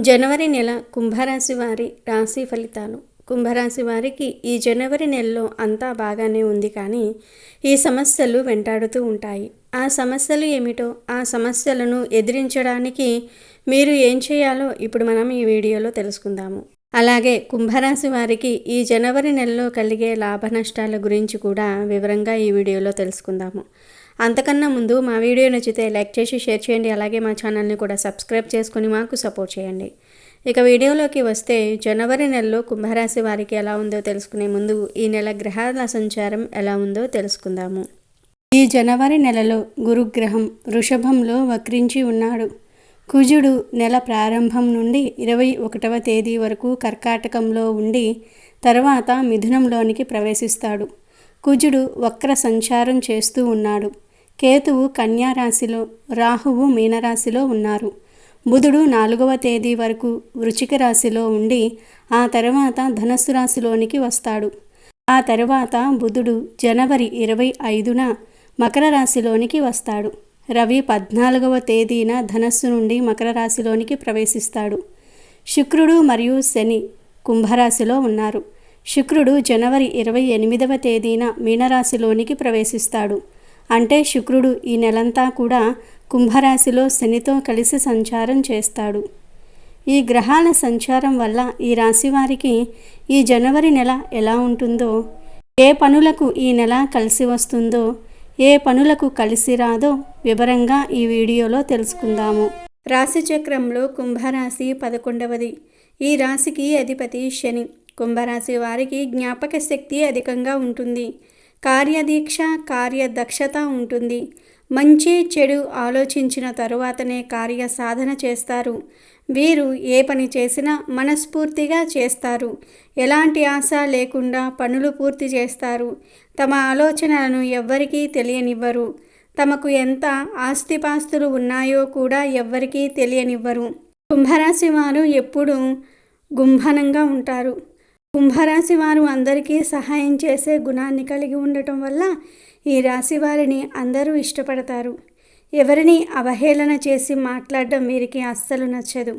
జనవరి నెల కుంభరాశి వారి రాశి ఫలితాలు. కుంభరాశి వారికి ఈ జనవరి నెలలో అంతా బాగానే ఉంది, కానీ ఈ సమస్యలు వెంటాడుతూ ఉంటాయి. ఆ సమస్యలు ఏమిటో, ఆ సమస్యలను ఎదిరించడానికి మీరు ఏం చేయాలో ఇప్పుడు మనం ఈ వీడియోలో తెలుసుకుందాము. అలాగే కుంభరాశి వారికి ఈ జనవరి నెలలో కలిగే లాభ నష్టాల గురించి కూడా వివరంగా ఈ వీడియోలో తెలుసుకుందాము. అంతకన్నా ముందు మా వీడియో నచ్చితే లైక్ చేసి షేర్ చేయండి. అలాగే మా ఛానల్ని కూడా సబ్స్క్రైబ్ చేసుకొని మాకు సపోర్ట్ చేయండి. ఇక వీడియోలోకి వస్తే, జనవరి నెలలో కుంభరాశి వారికి ఎలా ఉందో తెలుసుకునే ముందు ఈ నెల గ్రహాల సంచారం ఎలా ఉందో తెలుసుకుందాము. ఈ జనవరి నెలలో గురుగ్రహం వృషభంలో వక్రించి ఉన్నాడు. కుజుడు నెల ప్రారంభం నుండి 21వ తేదీ వరకు కర్కాటకంలో ఉండి తర్వాత మిథునంలోనికి ప్రవేశిస్తాడు. కుజుడు వక్ర సంచారం చేస్తూ ఉన్నాడు. కేతువు కన్యా రాశిలో, రాహువు మీనరాశిలో ఉన్నారు. బుధుడు 4వ తేదీ వరకు వృశ్చిక రాశిలో ఉండి ఆ తర్వాత ధనస్సు రాశిలోనికి వస్తాడు. ఆ తర్వాత బుధుడు జనవరి 25న మకర రాశిలోనికి వస్తాడు. రవి 14వ తేదీన ధనస్సు నుండి మకర రాశిలోనికి ప్రవేశిస్తాడు. శుక్రుడు మరియు శని కుంభరాశిలో ఉన్నారు. శుక్రుడు జనవరి 28వ తేదీన మీనరాశిలోనికి ప్రవేశిస్తాడు. అంటే శుక్రుడు ఈ నెలంతా కూడా కుంభరాశిలో శనితో కలిసి సంచారం చేస్తాడు. ఈ గ్రహాల సంచారం వల్ల ఈ రాశి వారికి ఈ జనవరి నెల ఎలా ఉంటుందో, ఏ పనులకు ఈ నెల కలిసి వస్తుందో, ఏ పనులకు కలిసి రాదో వివరంగా ఈ వీడియోలో తెలుసుకుందాము. రాశి చక్రంలో కుంభరాశి 11వది. ఈ రాశికి అధిపతి శని. కుంభరాశి వారికి జ్ఞాపక శక్తి అధికంగా ఉంటుంది. కార్యదీక్ష, కార్యదక్షత ఉంటుంది. మంచి చెడు ఆలోచించిన తరువాతనే కార్య సాధన చేస్తారు. వీరు ఏ పని చేసినా మనస్ఫూర్తిగా చేస్తారు. ఎలాంటి ఆశ లేకుండా పనులు పూర్తి చేస్తారు. తమ ఆలోచనలను ఎవ్వరికీ తెలియనివ్వరు. తమకు ఎంత ఆస్తిపాస్తులు ఉన్నాయో కూడా ఎవ్వరికీ తెలియనివ్వరు. కుంభరాశి వారు ఎప్పుడూ గుంభనంగా ఉంటారు. కుంభరాశి వారు అందరికీ సహాయం చేసే గుణాన్ని కలిగి ఉండటం వల్ల ఈ రాశి వారిని అందరూ ఇష్టపడతారు. ఎవరిని అవహేళన చేసి మాట్లాడడం వీరికి అస్సలు నచ్చదు.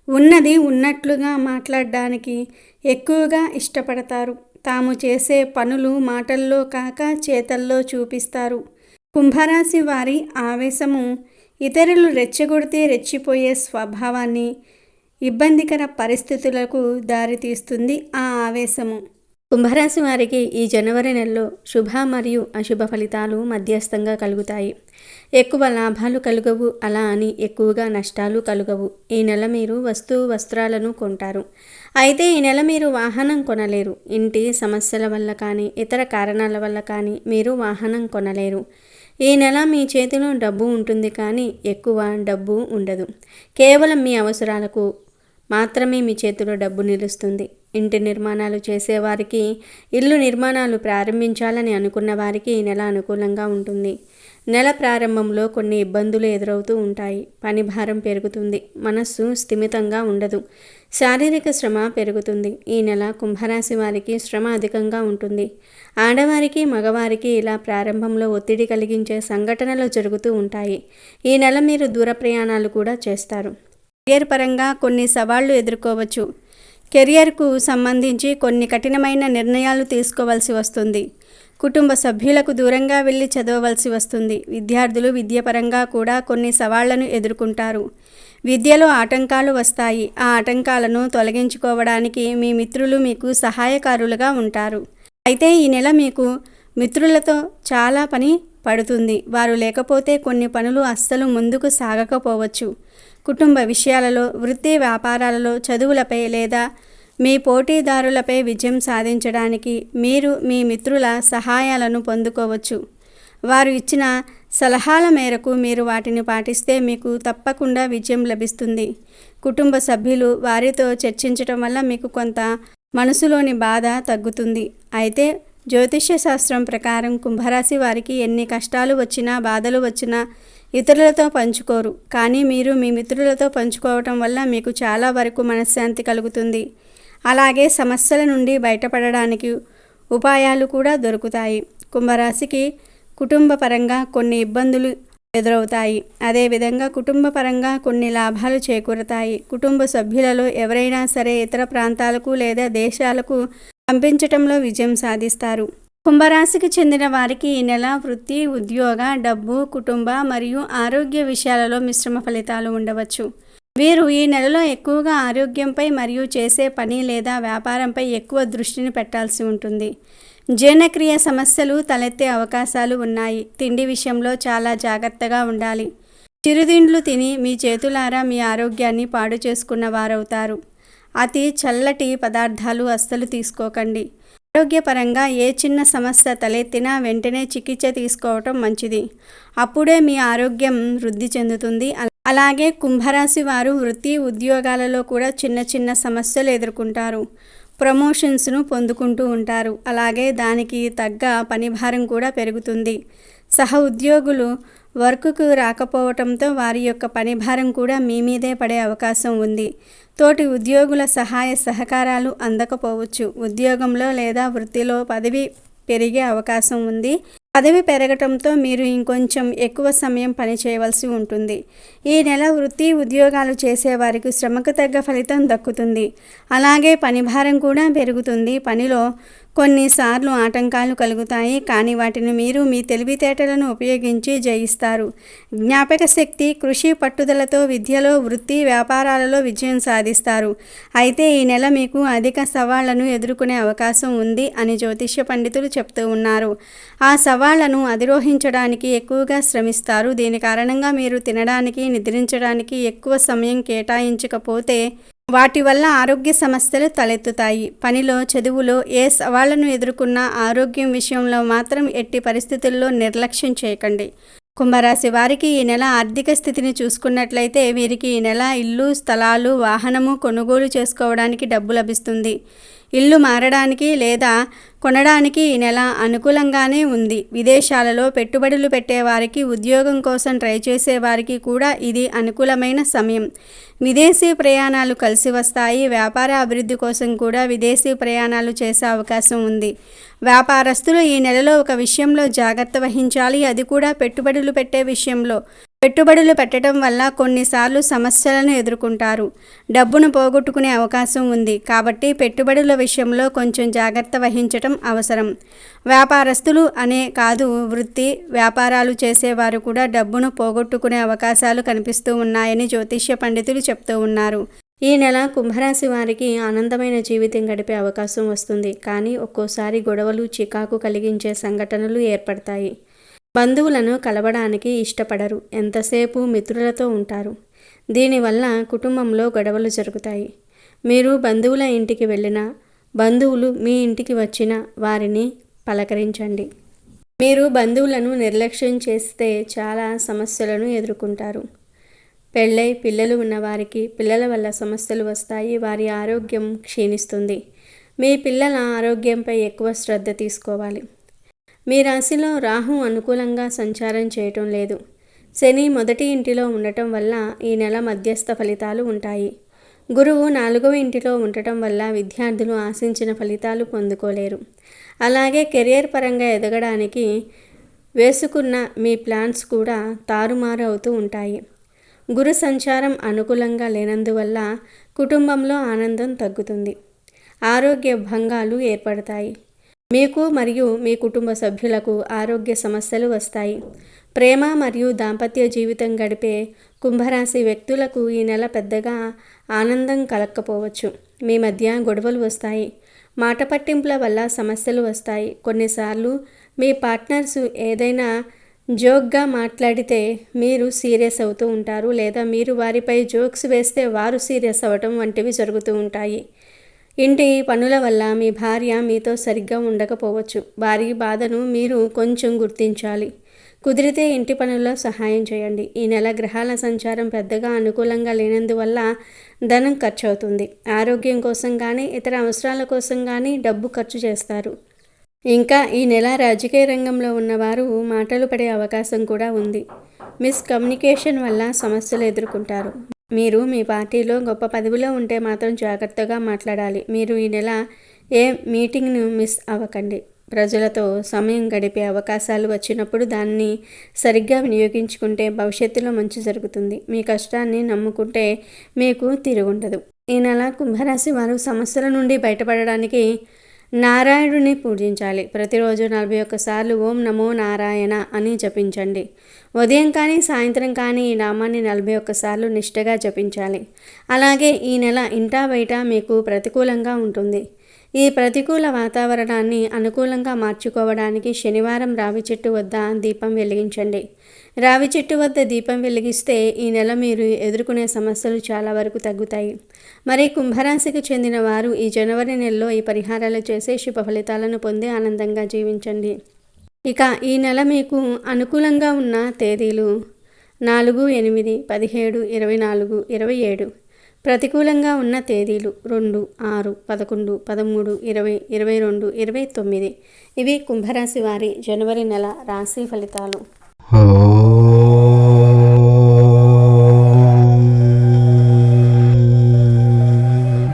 ఉన్నది ఉన్నట్లుగా మాట్లాడడానికి ఎక్కువగా ఇష్టపడతారు. తాము చేసే పనులు మాటల్లో కాక చేతల్లో చూపిస్తారు. కుంభరాశి వారి ఆవేశము ఇతరులు రెచ్చగొడితే రెచ్చిపోయే స్వభావాన్ని, ఇబ్బందికర పరిస్థితులకు దారితీస్తుంది ఆ ఆవేశము. కుంభరాశి వారికి ఈ జనవరి నెలలో శుభ మరియు అశుభ ఫలితాలు మధ్యస్థంగా కలుగుతాయి. ఎక్కువ లాభాలు కలుగవు, అలా అని ఎక్కువగా నష్టాలు కలుగవు. ఈ నెల మీరు వస్త్రాలను కొంటారు. అయితే ఈ నెల మీరు వాహనం కొనలేరు. ఇంటి సమస్యల వల్ల కానీ ఇతర కారణాల వల్ల కానీ మీరు వాహనం కొనలేరు. ఈ నెల మీ చేతిలో డబ్బు ఉంటుంది, కానీ ఎక్కువ డబ్బు ఉండదు. కేవలం మీ అవసరాలకు మాత్రమే మీ చేతిలో డబ్బు నిలుస్తుంది. ఇంటి నిర్మాణాలు చేసేవారికి, ఇల్లు నిర్మాణాలు ప్రారంభించాలని అనుకున్న వారికి ఈ నెల అనుకూలంగా ఉంటుంది. నెల ప్రారంభంలో కొన్ని ఇబ్బందులు ఎదురవుతూ ఉంటాయి. పని భారం పెరుగుతుంది. మనస్సు స్థిమితంగా ఉండదు. శారీరక శ్రమ పెరుగుతుంది. ఈ నెల కుంభరాశి వారికి శ్రమ అధికంగా ఉంటుంది. ఆడవారికి, మగవారికి ఇలా ప్రారంభంలో ఒత్తిడి కలిగించే సంఘటనలు జరుగుతూ ఉంటాయి. ఈ నెల మీరు దూర ప్రయాణాలు కూడా చేస్తారు. కెరియర్ పరంగా కొన్ని సవాళ్లు ఎదుర్కోవచ్చు. కెరియర్కు సంబంధించి కొన్ని కఠినమైన నిర్ణయాలు తీసుకోవాల్సి వస్తుంది. కుటుంబ సభ్యులకు దూరంగా వెళ్ళి చదవవలసి వస్తుంది. విద్యార్థులు విద్యపరంగా కూడా కొన్ని సవాళ్లను ఎదుర్కొంటారు. విద్యలో ఆటంకాలు వస్తాయి. ఆ ఆటంకాలను తొలగించుకోవడానికి మీ మిత్రులు మీకు సహాయకారులుగా ఉంటారు. అయితే ఈ నెల మీకు మిత్రులతో చాలా పని పడుతుంది. వారు లేకపోతే కొన్ని పనులు అస్సలు ముందుకు సాగకపోవచ్చు. కుటుంబ విషయాలలో, వృత్తి వ్యాపారాలలో, చదువులపై లేదా మీ పోటీదారులపై విజయం సాధించడానికి మీరు మీ మిత్రుల సహాయాలను పొందుకోవచ్చు. వారు ఇచ్చిన సలహాల మేరకు మీరు వాటిని పాటిస్తే మీకు తప్పకుండా విజయం లభిస్తుంది. కుటుంబ సభ్యులు వారితో చర్చించడం వల్ల మీకు కొంత మనసులోని బాధ తగ్గుతుంది. అయితే జ్యోతిష్య శాస్త్రం ప్రకారం కుంభరాశి వారికి ఎన్ని కష్టాలు వచ్చినా, బాధలు వచ్చినా ఇతరులతో పంచుకోరు. కానీ మీరు మీ మిత్రులతో పంచుకోవటం వల్ల మీకు చాలా వరకు మనశ్శాంతి కలుగుతుంది. అలాగే సమస్యల నుండి బయటపడడానికి ఉపాయాలు కూడా దొరుకుతాయి. కుంభరాశికి కుటుంబ పరంగా కొన్ని ఇబ్బందులు ఎదురవుతాయి. అదేవిధంగా కుటుంబ పరంగా కొన్ని లాభాలు చేకూరతాయి. కుటుంబ సభ్యులలో ఎవరైనా సరే ఇతర ప్రాంతాలకు లేదా దేశాలకు పంపించటంలో విజయం సాధిస్తారు. కుంభరాశికి చెందిన వారికి ఈ నెల వృత్తి, ఉద్యోగ, డబ్బు, కుటుంబ మరియు ఆరోగ్య విషయాలలో మిశ్రమ ఫలితాలు ఉండవచ్చు. వీరు ఈ నెలలో ఎక్కువగా ఆరోగ్యంపై మరియు చేసే పని లేదా వ్యాపారంపై ఎక్కువ దృష్టిని పెట్టాల్సి ఉంటుంది. జీర్ణక్రియ సమస్యలు తలెత్తే అవకాశాలు ఉన్నాయి. తిండి విషయంలో చాలా జాగ్రత్తగా ఉండాలి. చిరుతిండ్లు తిని మీ చేతులారా మీ ఆరోగ్యాన్ని పాడు చేసుకున్న వారవుతారు. అతి చల్లటి పదార్థాలు అస్సలు తీసుకోకండి. ఆరోగ్యపరంగా ఏ చిన్న సమస్య తలెత్తినా వెంటనే చికిత్స తీసుకోవటం మంచిది. అప్పుడే మీ ఆరోగ్యం వృద్ధి చెందుతుంది. అలాగే కుంభరాశి వారు వృత్తి, ఉద్యోగాలలో కూడా చిన్న చిన్న సమస్యలు ఎదుర్కొంటారు. ప్రమోషన్స్ను పొందుకుంటూ ఉంటారు. అలాగే దానికి తగ్గ పనిభారం కూడా పెరుగుతుంది. సహ ఉద్యోగులు వర్క్కు రాకపోవటంతో వారి యొక్క పనిభారం కూడా మీ మీదే పడే అవకాశం ఉంది. తోటి ఉద్యోగుల సహాయ సహకారాలు అందకపోవచ్చు. ఉద్యోగంలో లేదా వృత్తిలో పదవి పెరిగే అవకాశం ఉంది. పదవి పెరగటంతో మీరు ఇంకొంచెం ఎక్కువ సమయం పని చేయవలసి ఉంటుంది. ఈ నెల వృత్తి, ఉద్యోగాలు చేసేవారికి శ్రమకు తగ్గ ఫలితం దక్కుతుంది. అలాగే పనిభారం కూడా పెరుగుతుంది. పనిలో కొన్నిసార్లు ఆటంకాలు కలుగుతాయి, కానీ వాటిని మీరు మీ తెలివితేటలను ఉపయోగించి జయిస్తారు. జ్ఞాపక శక్తి, కృషి, పట్టుదలతో విద్యలో, వృత్తి, వ్యాపారాలలో విజయం సాధిస్తారు. అయితే ఈ నెల మీకు అధిక సవాళ్లను ఎదుర్కొనే అవకాశం ఉంది అని జ్యోతిష్య పండితులు చెప్తూ ఉన్నారు. ఆ సవాళ్లను అధిరోహించడానికి ఎక్కువగా శ్రమిస్తారు. దీని కారణంగా మీరు తినడానికి, నిద్రించడానికి ఎక్కువ సమయం కేటాయించకపోతే వాటి వల్ల ఆరోగ్య సమస్యలు తలెత్తుతాయి. పనిలో, చదువులో ఏ సవాళ్లను ఎదుర్కొన్నా ఆరోగ్యం విషయంలో మాత్రం ఎట్టి పరిస్థితుల్లో నిర్లక్ష్యం చేయకండి. కుంభరాశి వారికి ఈ నెల ఆర్థిక స్థితిని చూసుకున్నట్లయితే వీరికి ఈ నెల ఇల్లు, స్థలాలు, వాహనము కొనుగోలు చేసుకోవడానికి డబ్బు లభిస్తుంది. ఇల్లు మారడానికి లేదా కొనడానికి ఈ నెల అనుకూలంగానే ఉంది. విదేశాలలో పెట్టుబడులు పెట్టేవారికి, ఉద్యోగం కోసం ట్రై చేసేవారికి కూడా ఇది అనుకూలమైన సమయం. విదేశీ ప్రయాణాలు కలిసి వస్తాయి. వ్యాపార అభివృద్ధి కోసం కూడా విదేశీ ప్రయాణాలు చేసే అవకాశం ఉంది. వ్యాపారస్తులు ఈ నెలలో ఒక విషయంలో జాగ్రత్త వహించాలి. అది కూడా పెట్టుబడులు పెట్టే విషయంలో. పెట్టుబడులు పెట్టడం వల్ల కొన్నిసార్లు సమస్యలను ఎదుర్కొంటారు. డబ్బును పోగొట్టుకునే అవకాశం ఉంది. కాబట్టి పెట్టుబడుల విషయంలో కొంచెం జాగ్రత్త వహించటం అవసరం. వ్యాపారస్తులు అనే కాదు, వృత్తి, వ్యాపారాలు చేసేవారు కూడా డబ్బును పోగొట్టుకునే అవకాశాలు కనిపిస్తూ ఉన్నాయని జ్యోతిష్య పండితులు చెప్తూ ఉన్నారు. ఈ నెల కుంభరాశి వారికి ఆనందమైన జీవితం గడిపే అవకాశం వస్తుంది. కానీ ఒక్కోసారి గొడవలు, చికాకు కలిగించే సంఘటనలు ఏర్పడతాయి. బంధువులను కలవడానికి ఇష్టపడరు. ఎంతసేపు మిత్రులతో ఉంటారు. దీనివల్ల కుటుంబంలో గొడవలు జరుగుతాయి. మీరు బంధువుల ఇంటికి వెళ్ళినా, బంధువులు మీ ఇంటికి వచ్చినా వారిని పలకరించండి. మీరు బంధువులను నిర్లక్ష్యం చేస్తే చాలా సమస్యలను ఎదుర్కొంటారు. పెళ్ళై పిల్లలు ఉన్నవారికి పిల్లల వల్ల సమస్యలు వస్తాయి. వారి ఆరోగ్యం క్షీణిస్తుంది. మీ పిల్లల ఆరోగ్యంపై ఎక్కువ శ్రద్ధ తీసుకోవాలి. మీ రాశిలో రాహు అనుకూలంగా సంచారం చేయటం లేదు. శని మొదటి ఇంటిలో ఉండటం వల్ల ఈ నెల మధ్యస్థ ఫలితాలు ఉంటాయి. గురువు 4వ ఇంటిలో ఉండటం వల్ల విద్యార్థులు ఆశించిన ఫలితాలు పొందుకోలేరు. అలాగే కెరియర్ పరంగా ఎదగడానికి వేసుకున్న మీ ప్లాన్స్ కూడా తారుమారు అవుతూ ఉంటాయి. గురు సంచారం అనుకూలంగా లేనందువల్ల కుటుంబంలో ఆనందం తగ్గుతుంది. ఆరోగ్య భంగాలు ఏర్పడతాయి. మీకు మరియు మీ కుటుంబ సభ్యులకు ఆరోగ్య సమస్యలు వస్తాయి. ప్రేమ మరియు దాంపత్య జీవితం గడిపే కుంభరాశి వ్యక్తులకు ఈ నెల పెద్దగా ఆనందం కలగకపోవచ్చు. మీ మధ్య గొడవలు వస్తాయి. మాట పట్టింపుల వల్ల సమస్యలు వస్తాయి. కొన్నిసార్లు మీ పార్ట్నర్స్ ఏదైనా జోక్గా మాట్లాడితే మీరు సీరియస్ అవుతూ ఉంటారు, లేదా మీరు వారిపై జోక్స్ వేస్తే వారు సీరియస్ అవ్వటం వంటివి జరుగుతూ ఉంటాయి. ఇంటి పనుల వల్ల మీ భార్య మీతో సరిగ్గా ఉండకపోవచ్చు. వారి బాధను మీరు కొంచెం గుర్తించాలి. కుదిరితే ఇంటి పనుల్లో సహాయం చేయండి. ఈ నెల గ్రహాల సంచారం పెద్దగా అనుకూలంగా లేనందువల్ల ధనం ఖర్చు అవుతుంది. ఆరోగ్యం కోసం కానీ ఇతర అవసరాల కోసం కానీ డబ్బు ఖర్చు చేస్తారు. ఇంకా ఈ నెల రాజకీయ రంగంలో ఉన్నవారు మాటలు పడే అవకాశం కూడా ఉంది. మిస్కమ్యూనికేషన్ వల్ల సమస్యలు ఎదుర్కొంటారు. మీరు మీ పార్టీలో గొప్ప పదవిలో ఉంటే మాత్రం జాగ్రత్తగా మాట్లాడాలి. మీరు ఈ నెల ఏ మీటింగ్ను మిస్ అవ్వకండి. ప్రజలతో సమయం గడిపే అవకాశాలు వచ్చినప్పుడు దాన్ని సరిగ్గా వినియోగించుకుంటే భవిష్యత్తులో మంచి జరుగుతుంది. మీ కష్టాన్ని నమ్ముకుంటే మీకు తిరుగుండదు. ఈ నెల కుంభరాశి వారు సమస్యల నుండి బయటపడడానికి నారాయణుడిని పూజించాలి. ప్రతిరోజు 41 సార్లు ఓం నమో నారాయణ అని జపించండి. ఉదయం కానీ సాయంత్రం కానీ ఈ నామాన్ని 41 సార్లు నిష్ఠగా జపించాలి. అలాగే ఈ నెల ఇంటా బయట మీకు ప్రతికూలంగా ఉంటుంది. ఈ ప్రతికూల వాతావరణాన్ని అనుకూలంగా మార్చుకోవడానికి శనివారం రావి చెట్టు వద్ద దీపం వెలిగించండి. రావి చెట్టు వద్ద దీపం వెలిగిస్తే ఈ నెల మీరు ఎదుర్కొనే సమస్యలు చాలా వరకు తగ్గుతాయి. మరి కుంభరాశికి చెందిన వారు ఈ జనవరి నెలలో ఈ పరిహారాలు చేసే శుభ ఫలితాలను పొంది ఆనందంగా జీవించండి. ఇక ఈ నెల మీకు అనుకూలంగా ఉన్న తేదీలు 4, 8, 17, 24, 27. ప్రతికూలంగా ఉన్న తేదీలు 2, 6, 11, 13, 20, 22, 29. ఇవి కుంభరాశి వారి జనవరి నెల రాశి ఫలితాలు.